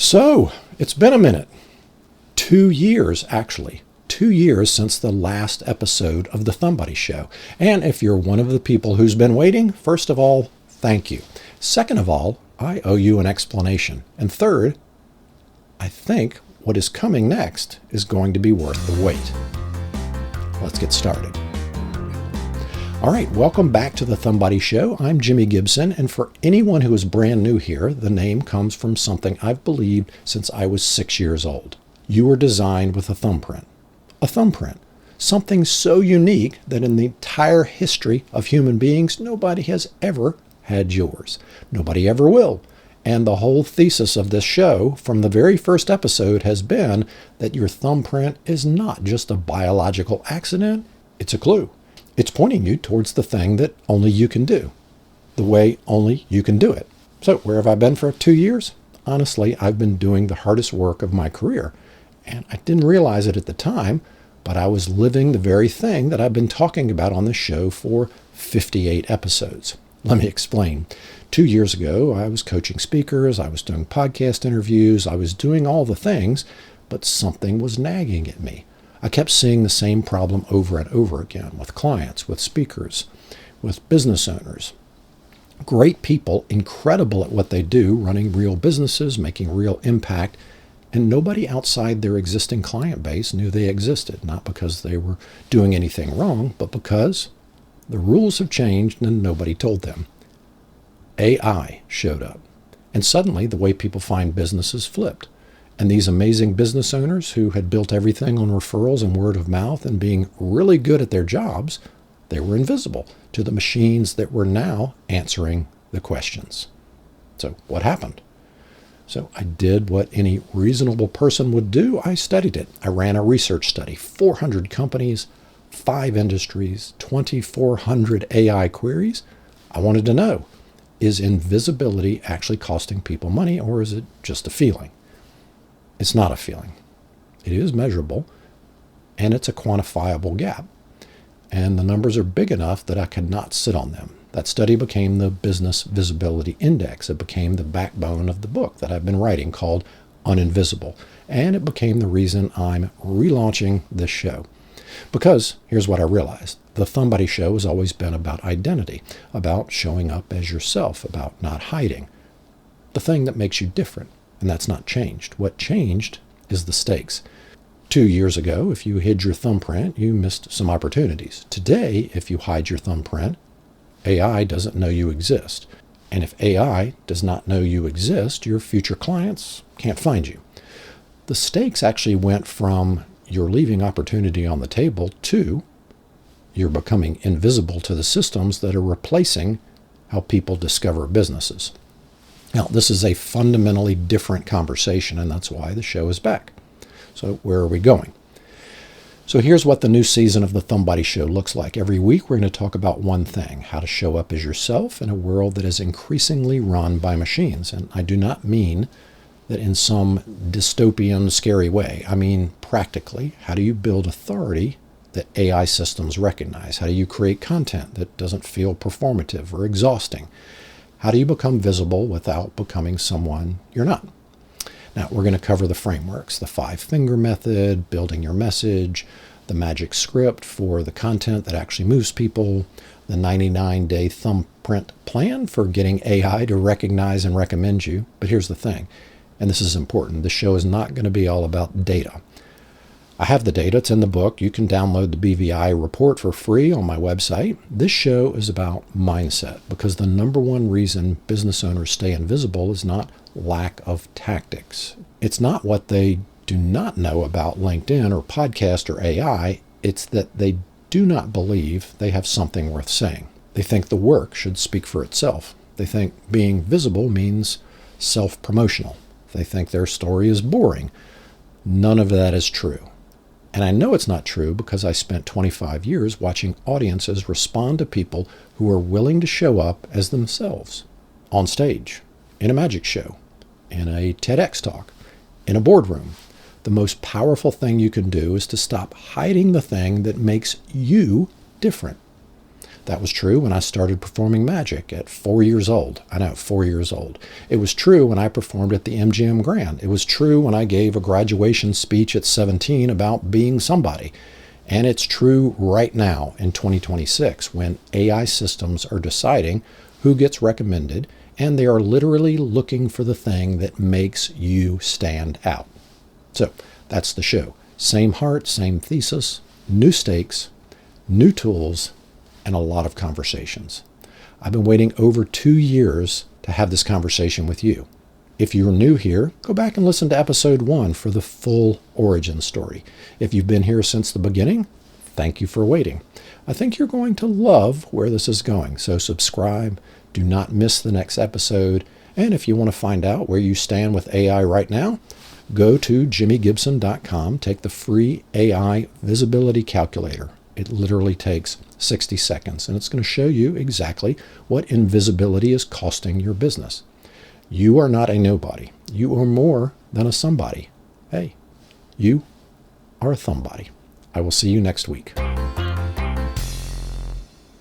So, it's been a minute. 2 years, actually. 2 years since the last episode of the Thumbody Show. And if you're one of the people who's been waiting, first of all, thank you. Second of all, I owe you an explanation. And third, I think what is coming next is going to be worth the wait. Let's get started. All right, welcome back to the Thumbody Show. I'm Jimmy Gibson, and for anyone who is brand new here, the name comes from something I've believed since I was 6 years old. You were designed with a thumbprint. A thumbprint. Something so unique that in the entire history of human beings, nobody has ever had yours. Nobody ever will. And the whole thesis of this show from the very first episode has been that your thumbprint is not just a biological accident, it's a clue. It's pointing you towards the thing that only you can do, the way only you can do it. So where have I been for 2 years? Honestly, I've been doing the hardest work of my career. And I didn't realize it at the time, but I was living the very thing that I've been talking about on this show for 58 episodes. Let me explain. 2 years ago, I was coaching speakers, I was doing podcast interviews, I was doing all the things, but something was nagging at me. I kept seeing the same problem over and over again with clients, with speakers, with business owners. Great people, incredible at what they do, running real businesses, making real impact, and nobody outside their existing client base knew they existed, not because they were doing anything wrong, but because the rules have changed and nobody told them. AI showed up, and suddenly the way people find businesses flipped. And these amazing business owners who had built everything on referrals and word of mouth and being really good at their jobs, they were invisible to the machines that were now answering the questions. So what happened? So I did what any reasonable person would do. I studied it. I ran a research study, 400 companies, 5 industries, 2,400 AI queries. I wanted to know, is invisibility actually costing people money, or is it just a feeling? It's not a feeling. It is measurable, and it's a quantifiable gap. And the numbers are big enough that I cannot sit on them. That study became the Business Visibility Index. It became the backbone of the book that I've been writing called UNINVISIBLE. And it became the reason I'm relaunching this show. Because here's what I realized. The Thumbody Show has always been about identity, about showing up as yourself, about not hiding. The thing that makes you different. And that's not changed. What changed is the stakes. 2 years ago, if you hid your thumbprint, you missed some opportunities. Today, if you hide your thumbprint, AI doesn't know you exist. And if AI does not know you exist, your future clients can't find you. The stakes actually went from you're leaving opportunity on the table to you're becoming invisible to the systems that are replacing how people discover businesses. Now, this is a fundamentally different conversation, and that's why the show is back. So where are we going? So here's what the new season of the Thumbody Show looks like. Every week, we're going to talk about one thing, how to show up as yourself in a world that is increasingly run by machines. And I do not mean that in some dystopian, scary way. I mean practically, how do you build authority that AI systems recognize? How do you create content that doesn't feel performative or exhausting? How do you become visible without becoming someone you're not? Now, we're going to cover the frameworks, the 5-finger method, building your message, the magic script for the content that actually moves people, the 99-day thumbprint plan for getting AI to recognize and recommend you. But here's the thing, and this is important. The show is not going to be all about data. I have the data. It's in the book. You can download the BVI report for free on my website. This show is about mindset because the number one reason business owners stay invisible is not lack of tactics. It's not what they do not know about LinkedIn or podcast or AI. It's that they do not believe they have something worth saying. They think the work should speak for itself. They think being visible means self-promotional. They think their story is boring. None of that is true. And I know it's not true because I spent 25 years watching audiences respond to people who are willing to show up as themselves on stage, in a magic show, in a TEDx talk, in a boardroom. The most powerful thing you can do is to stop hiding the thing that makes you different. That was true when I started performing magic at 4 years old. I know, 4 years old. It was true when I performed at the MGM Grand. It was true when I gave a graduation speech at 17 about being somebody. And it's true right now in 2026 when AI systems are deciding who gets recommended, and they are literally looking for the thing that makes you stand out. So that's the show. Same heart, same thesis, new stakes, new tools, and a lot of conversations. I've been waiting over 2 years to have this conversation with you. If you're new here, go back and listen to episode 1 for the full origin story. If you've been here since the beginning, thank you for waiting. I think you're going to love where this is going. So subscribe, do not miss the next episode. And if you want to find out where you stand with AI right now, go to jimmygibson.com, take the free AI visibility calculator. It literally takes 60 seconds, and it's going to show you exactly what invisibility is costing your business. You are not a nobody. You are more than a somebody. Hey, you are a thumbody. I will see you next week.